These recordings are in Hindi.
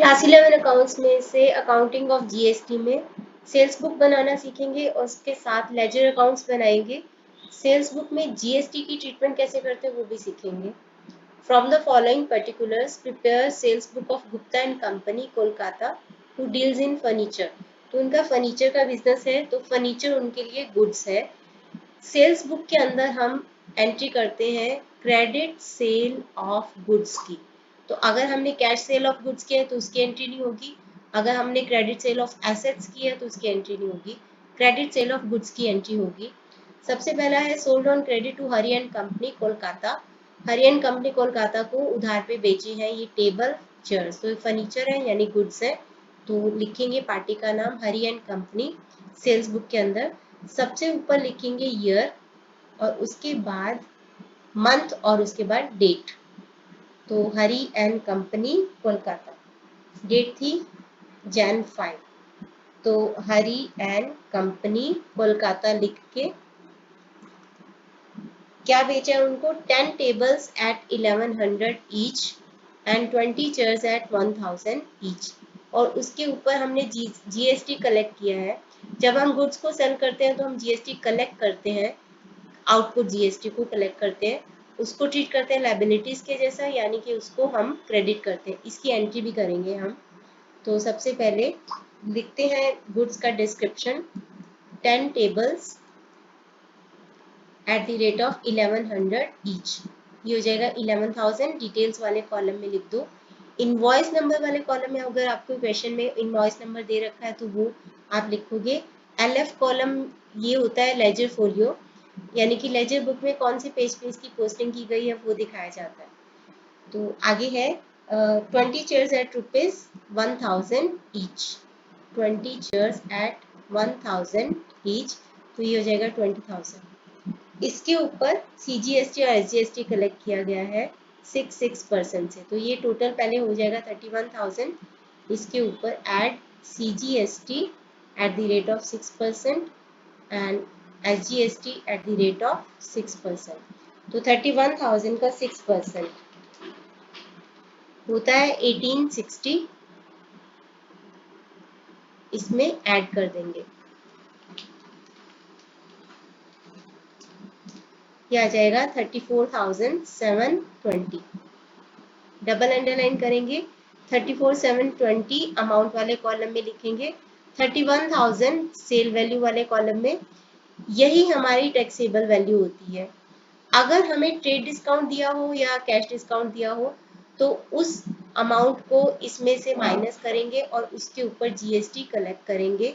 क्लास 11 अकाउंट्स में से अकाउंटिंग ऑफ जीएसटी में सेल्स बुक बनाना सीखेंगे और उसके साथ लेजर अकाउंट्स बनाएंगे। सेल्स बुक में जीएसटी की ट्रीटमेंट कैसे करते हैं वो भी सीखेंगे। From the following particulars prepare sales book of Gupta and company Kolkata who deals in furniture. तो उनका फर्नीचर का बिजनेस है, तो फर्नीचर उनके लिए गुड्स है। सेल्स बुक के अंदर हम एंट्री करते हैं क्रेडिट सेल ऑफ गुड्स की। तो अगर हमने कैश सेल ऑफ गुड्स किया है तो उसकी एंट्री नहीं होगी। अगर हमने क्रेडिट सेल ऑफ एसेट्स की है तो उसकी एंट्री नहीं होगी। क्रेडिट सेल ऑफ गुड्स की एंट्री होगी। सबसे पहला है sold on credit to Hari and company Kolkata. Hari and company Kolkata को उधार पे बेचे हैं ये टेबल चेयर्स। तो फर्नीचर है यानी गुड्स है, तो लिखेंगे पार्टी का नाम हरी एंड कंपनी सेल्स बुक के अंदर। सबसे ऊपर लिखेंगे ईयर और उसके बाद मंथ और उसके बाद डेट। तो हरी एंड कंपनी कोलकाता, डेट थी Jan 5। तो हरी एंड कंपनी कोलकाता लिख के क्या बेचा है उनको 10 tables at 1100 each and 20 chairs at 1000 each. और उसके ऊपर हमने जीएसटी कलेक्ट किया है। जब हम गुड्स को सेल करते हैं तो हम जीएसटी कलेक्ट करते हैं, आउटपुट जीएसटी को कलेक्ट करते हैं, उसको ट्रीट करते हैं लायबिलिटीज के जैसा, यानी कि उसको हम क्रेडिट करते हैं। इसकी एंट्री भी करेंगे हम। तो सबसे पहले लिखते हैं गुड्स का description 10 tables eight the rate of 1100 each. ये हो जाएगा 11,000। डिटेल्स वाले कॉलम में लिख दो। इनवॉइस नंबर वाले कॉलम में अगर आपको क्वेश्चन में इनवॉइस नंबर दे रखा है तो वो आप लिखोगे। एलएफ कॉलम ये होता है लेजर फोलियो, यानी कि लेजर बुक में कौन से पेज पे इसकी पोस्टिंग की गई है वो दिखाया जाता है। तो आगे है 20 chairs at ₹1000 each. 20 chairs at 1000 each, तो ये हो जाएगा 20,000। इसके ऊपर सीजीएसटी और एसजीएसटी कलेक्ट किया गया है 6% से, तो ये टोटल पहले हो जाएगा 31,000। इसके ऊपर add CGST at the rate of 6% and SGST at the rate of 6%। तो 31,000 का 6% होता है 1860। इसमें ऐड कर देंगे, ये आ जाएगा 34,720। डबल अंडरलाइन करेंगे 34,720 अमाउंट वाले कॉलम में लिखेंगे। 31,000 सेल वैल्यू वाले कॉलम में, यही हमारी टैक्सेबल वैल्यू होती है। अगर हमें ट्रेड डिस्काउंट दिया हो या कैश डिस्काउंट दिया हो तो उस अमाउंट को इसमें से माइनस करेंगे और उसके ऊपर जीएसटी कलेक्ट करेंगे।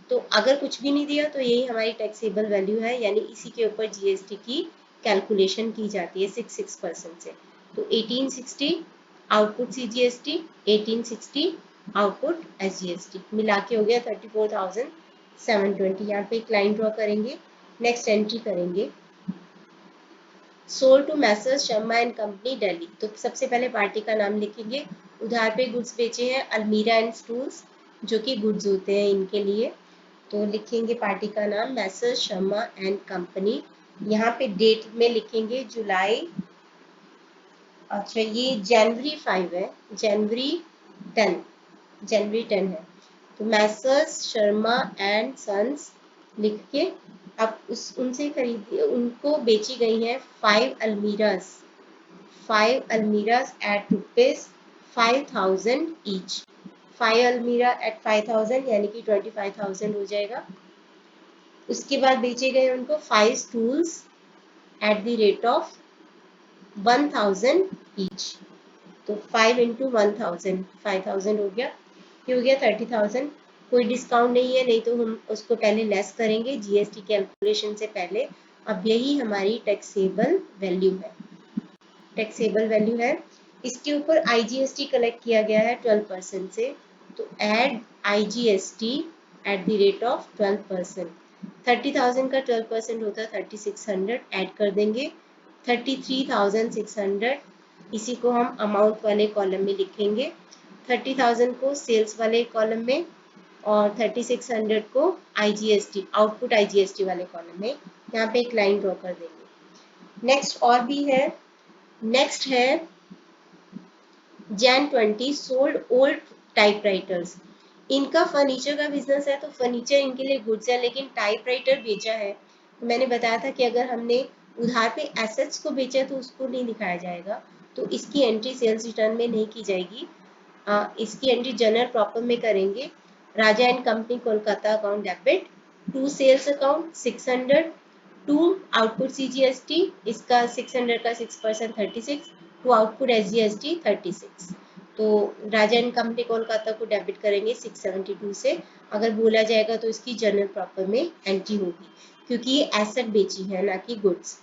तो अगर कुछ भी नहीं दिया तो यही हमारी टैक्सेबल वैल्यू है, यानी इसी के ऊपर जीएसटी की कैलकुलेशन की जाती है 6% से। तो 1860 आउटपुट सीजीएसटी, 1860 आउटपुट एसजीएसटी, मिला के हो गया 34,720। यहाँ पे एक लाइन ड्रॉ करेंगे, नेक्स्ट एंट्री करेंगे sold to messrs Sharma and company Delhi. तो सबसे पहले पार्टी का नाम लिखेंगे। उधार पे गुड्स बेचे हैं अलमीरा एंड स्टूल्स, जो कि गुड्स होते हैं इनके लिए। तो लिखेंगे पार्टी का नाम मैसर्स शर्मा एंड कंपनी। यहाँ पे डेट में लिखेंगे जुलाई, अच्छा ये जनवरी 5 है, जनवरी 10, जनवरी 10 है। तो मैसर्स शर्मा एंड सन्स लिख के अब उनसे खरीदी, उनको बेची गई हैं 5 अलमीराज, 5 अलमीराज एट ₹5,000 ईच। 5 अलमीरा एट 5,000 यानी कि 25,000 हो जाएगा। उसके बाद बेचे गए उनको 5 stools eight the rate of 1,000 each. तो 5 इंटू 1,000 5,000 हो गया, ये हो गया 30,000। कोई डिस्काउंट नहीं है, नहीं तो हम उसको पहले लेस करेंगे जीएसटी कैलकुलेशन से पहले। अब यही हमारी टैक्सेबल वैल्यू है, टैक्सेबल वैल्यू है। इसके ऊपर आईजीएसटी कलेक्ट किया गया है 12% से, तो add IGST eight the rate of 12%। 30,000 का 12% होता है 3,600, ऐड कर देंगे 33,600। इसी को हम अमाउंट वाले कॉलम में लिखेंगे, 30,000 को सेल्स वाले कॉलम में और 3,600 को आईजीएसटी आउटपुट आईजीएसटी वाले कॉलम में। यहाँ पे एक लाइन ड्रॉ कर देंगे। नेक्स्ट और भी है, नेक्स्ट है Jan 20 सोल्ड ओल्ड टाइपराइटर्स। इनका फर्नीचर का बिजनेस है तो फर्नीचर इनके लिए गुड्स है, लेकिन टाइपराइटर बेचा है तो मैंने बताया था कि अगर हमने उधार पे एसेट्स को बेचा तो उसको नहीं दिखाया जाएगा, तो इसकी एंट्री सेल्स रिटर्न में नहीं की जाएगी। इसकी एंट्री जनरल प्रॉपर में करेंगे। Raja and company Kolkata account debit, to sales account 600, to output CGST, इसका 600 का 6% 36, टू आउटपुट एसजीएसटी 36। तो राजा एंड कंपनी कोलकाता को डेबिट करेंगे 672 से। अगर बोला जाएगा तो इसकी जनरल प्रॉपर में एंट्री होगी, क्योंकि ये एसेट बेची है ना कि गुड्स।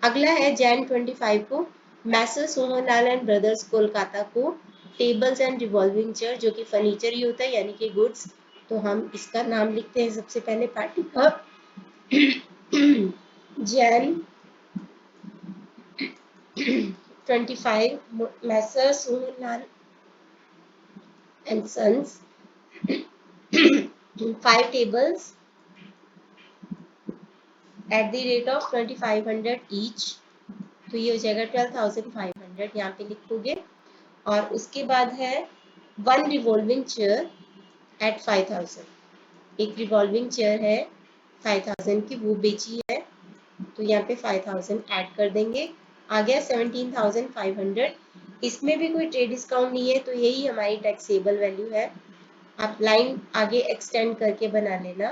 अगला है जैन 25 को मैसर सोहनलाल एंड ब्रदर्स कोलकाता को टेबल्स एंड रिवॉल्विंग चेयर, जो कि फर्नीचर ही होता है यानी कि गुड्स, तो हम इसका नाम लिखते हैं सबसे पहले पार्टी का Jan 25 messrs Sohanlal and sons 5 tables at the rate of 2500 each, तो ये हो जाएगा 12,500 यहाँ पे लिखोगे। और उसके बाद है वन रिवॉल्विंग चेयर एट 5000, एक रिवॉल्विंग चेयर है 5000 की, वो बेची है तो यहाँ पे 5000 ऐड कर देंगे। आ गया 17,500। इसमें भी कोई ट्रेड डिस्काउंट नहीं है तो यही हमारी टैक्सेबल वैल्यू है। आप लाइन आगे एक्सटेंड करके बना लेना।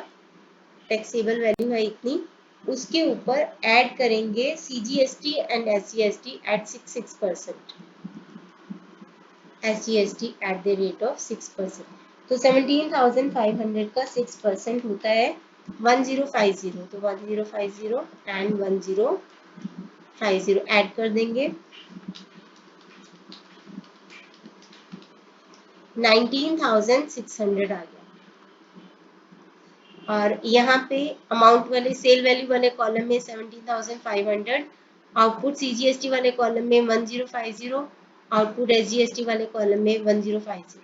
टैक्सेबल वैल्यू है इतनी, उसके ऊपर ऐड करेंगे CGST and SGST at 6%, SGST at the rate of 6%। तो 17,500 का 6% होता है 1050, तो 1050 एंड 1050 ऐड कर देंगे, 19,600 आ गया। और यहाँ पे अमाउंट वाले सेल वैल्यू वाले कॉलम में 17,500, आउटपुट सीजीएसटी वाले कॉलम में 1050, आउटपुट एसजीएसटी वाले कॉलम में 1050,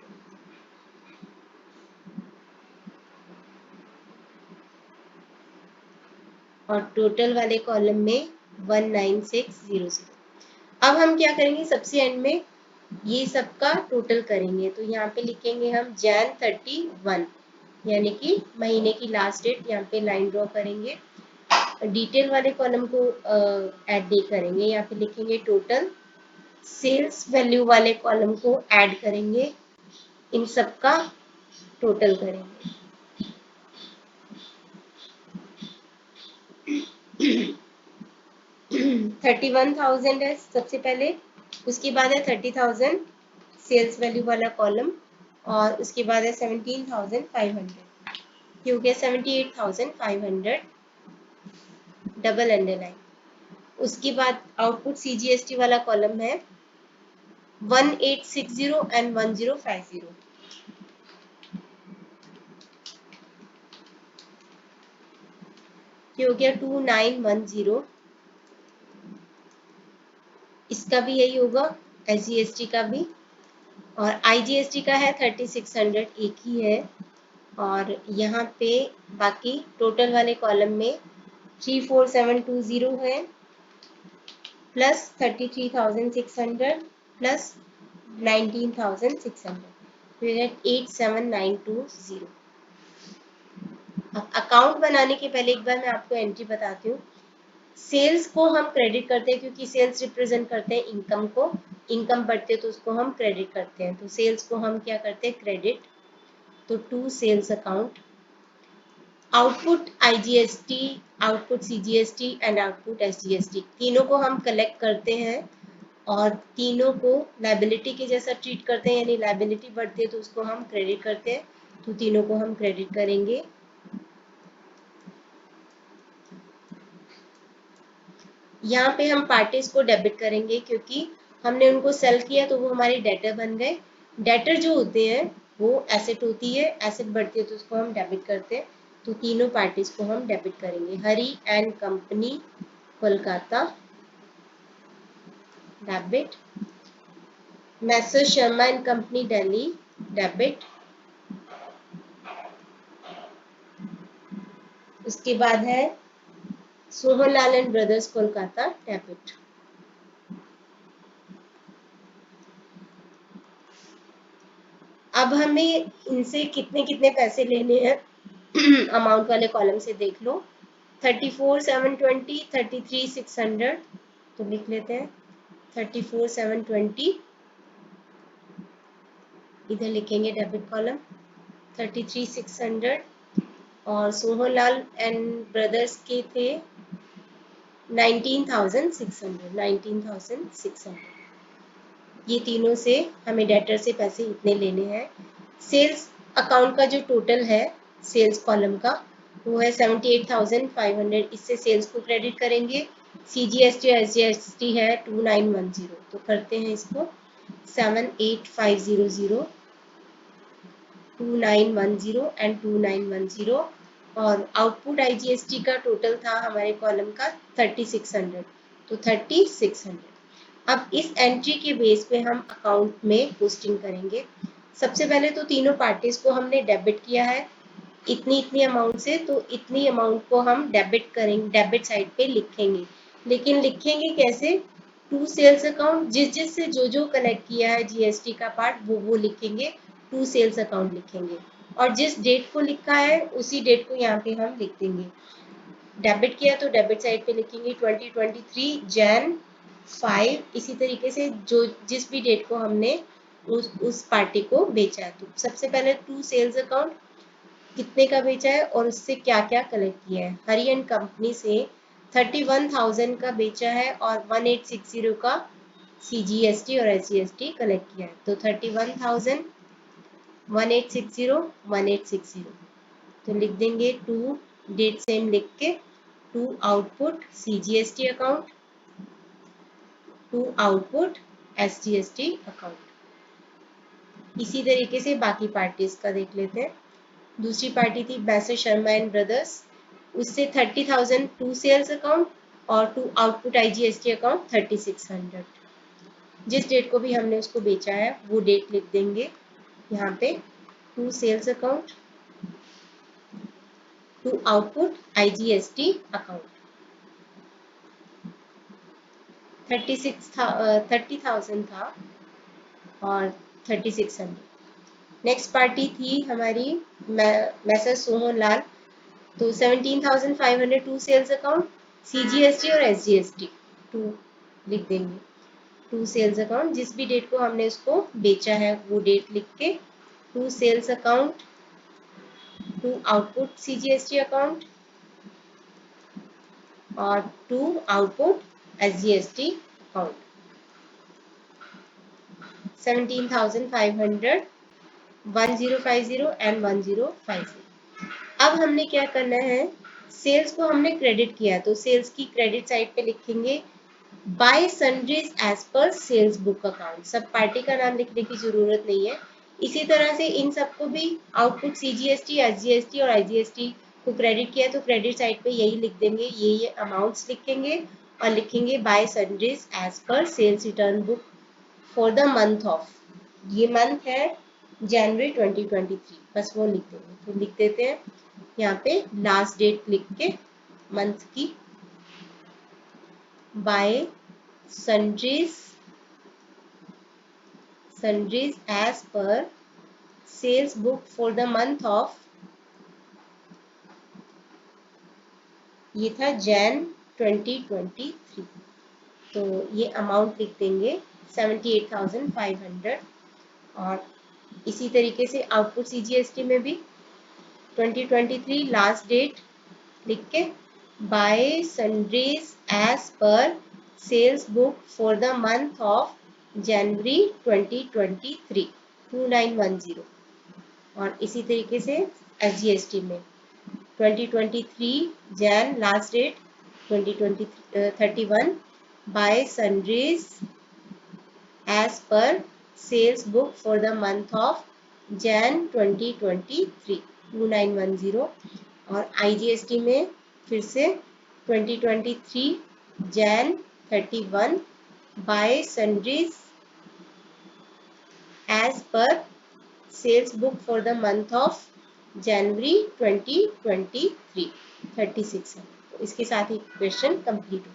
और टोटल वाले कॉलम में 19600। अब हम क्या करेंगे, सबसे एंड में ये सबका टोटल करेंगे, तो यहाँ पे लिखेंगे हम जैन 31, यानी कि महीने की लास्ट डेट, यहाँ पे लाइन ड्रॉ करेंगे। डिटेल वाले कॉलम को ऐड नहीं करेंगे, यहाँ पे लिखेंगे टोटल। सेल्स वैल्यू वाले कॉलम को ऐड करेंगे, इन सब का टोटल करेंगे। 31,000 है सबसे पहले, उसके बाद है 30,000 सेल्स वैल्यू वाला कॉलम, और उसके बाद है 17,500, ये हो गया 78,500 डबल अंडरलाइन। उसके बाद आउटपुट सीजीएसटी वाला कॉलम है 1860 एंड 1050, ये हो गया 2910, इसका भी यही होगा, एसजीएसटी का भी, और आईजीएसटी का है 3600, एक ही है। और यहाँ पे बाकी टोटल वाले कॉलम में 34720 है, प्लस 33,600 प्लस 19,600, फिर 87920। अब अकाउंट बनाने के पहले एक बार मैं आपको एंट्री बताती हूँ। सेल्स को हम क्रेडिट करते हैं क्योंकि सेल्स रिप्रेजेंट करते हैं इनकम को, इनकम बढ़ते तो उसको हम क्रेडिट करते हैं, तो सेल्स को हम क्या करते हैं, क्रेडिट। तो to sales account, output IGST, output CGST and output SGST, तीनों को हम कलेक्ट करते हैं और तीनों को लायबिलिटी के जैसा ट्रीट करते हैं, यानी लायबिलिटी बढ़ती है तो उसको हम क्रेडिट करते हैं, तो तीनों को हम क्रेडिट करेंगे। यहाँ पे हम पार्टीज को डेबिट करेंगे क्योंकि हमने उनको सेल किया तो वो हमारे डेटर बन गए। डेटर जो होते हैं वो एसेट होती है, एसेट बढ़ती है तो उसको हम डेबिट करते हैं, तो तीनों पार्टीज को हम डेबिट करेंगे। Hari and company Kolkata debit, messrs Sharma and company Delhi debit, उसके बाद है Sohanlal and brothers Kolkata debit. अब हमें इनसे कितने कितने पैसे लेने हैं अमाउंट वाले कॉलम से देख लो। 34,720, 33,600, तो लिख लेते हैं 34,720, इधर लिखेंगे डेबिट कॉलम 33,600, और सोहनलाल एंड ब्रदर्स के थे 19,600, 19,600। ये तीनों से हमें डेटर से पैसे इतने लेने हैं। सेल्स अकाउंट का जो टोटल है सेल्स कॉलम का वो है 78,500, इससे सेल्स को क्रेडिट करेंगे। CGST और SGST है 2910, तो करते हैं इसको 78,500, 2910 एंड 2910, और आउटपुट IGST का टोटल था हमारे कॉलम का 3600, तो 3600। अब इस एंट्री के बेस पे हम अकाउंट में पोस्टिंग करेंगे। सबसे पहले तो तीनों पार्टीज को हमने डेबिट किया है इतनी इतनी अमाउंट से, तो इतनी अमाउंट को हम डेबिट करेंगे, डेबिट साइड पे लिखेंगे। लेकिन लिखेंगे कैसे? टू सेल्स अकाउंट, जिस से जो कलेक्ट किया है GST का पार्ट वो लिखेंगे, टू सेल्स अकाउंट लिखेंगे, और जिस डेट को लिखा है उसी डेट को यहाँ पे हम लिख देंगे। डेबिट किया तो डेबिट साइड पे लिखेंगे 2023 Jan 5, इसी तरीके से जो जिस भी डेट को हमने उस पार्टी को बेचा है। तो सबसे पहले टू सेल्स अकाउंट कितने का बेचा है और उससे क्या क्या कलेक्ट किया है। हरी एंड कंपनी से 31,000 का बेचा है और 1860 का CGST और SGST कलेक्ट किया है। तो 31,000, 1860, 1860, तो लिख देंगे टू, डेट सेम लिख के, to output CGST account, to output SGST account. इसी तरीके से बाकी पार्टीज का देख लेते हैं। दूसरी पार्टी थी मैसर शर्मा एंड ब्रदर्स, उससे 30,000 टू सेल्स अकाउंट और टू आउटपुट IGST अकाउंट 3600। जिस डेट को भी हमने उसको बेचा है वो डेट लिख देंगे यहाँ पे, to sales account, to output IGST account. 30,000 था और 3600। नेक्स्ट पार्टी थी हमारी मैसर सोहनलाल, तो 17,500 टू सेल्स अकाउंट, CGST और SGST टू लिख देंगे। टू सेल्स अकाउंट, जिस भी डेट को हमने उसको बेचा है वो डेट लिख के, to sales account, to output CGST account और to output SGST account. 17,500, 1050 and 1050। अब हमने क्या करना है, सेल्स को हमने क्रेडिट किया तो सेल्स की क्रेडिट साइड पे लिखेंगे by sundries as per sales book account. सब पार्टी का नाम लिखने की जरूरत नहीं है। इसी तरह से इन सबको भी आउटपुट CGST, SGST और IGST को क्रेडिट किया तो क्रेडिट साइड पे यही लिख देंगे, ये अमाउंट्स लिखेंगे और लिखेंगे by sundries as per sales return book for the month of, ये मंथ है जनवरी 2023, बस वो लिख देंगे। तो लिख देते हैं यहाँ पे लास्ट डेट लिख के मंथ की, bye sundries as per sales book for the month of, ये था Jan 2023, तो ये अमाउंट लिख देंगे 78,500। और इसी तरीके से आउटपुट CGST में भी 2023 लास्ट डेट लिख के, by sundries as per sales book for the month of January 2023 2910। और इसी तरीके से SGST में 2023 Jan last date 2031 by sundries as per sales book for the month of Jan 2023 2910। और IGST में फिर से 2023 Jan 31 by sundries as per sales book for the month of January 2023 36 है। तो इसके साथ ही क्वेश्चन कंप्लीट हो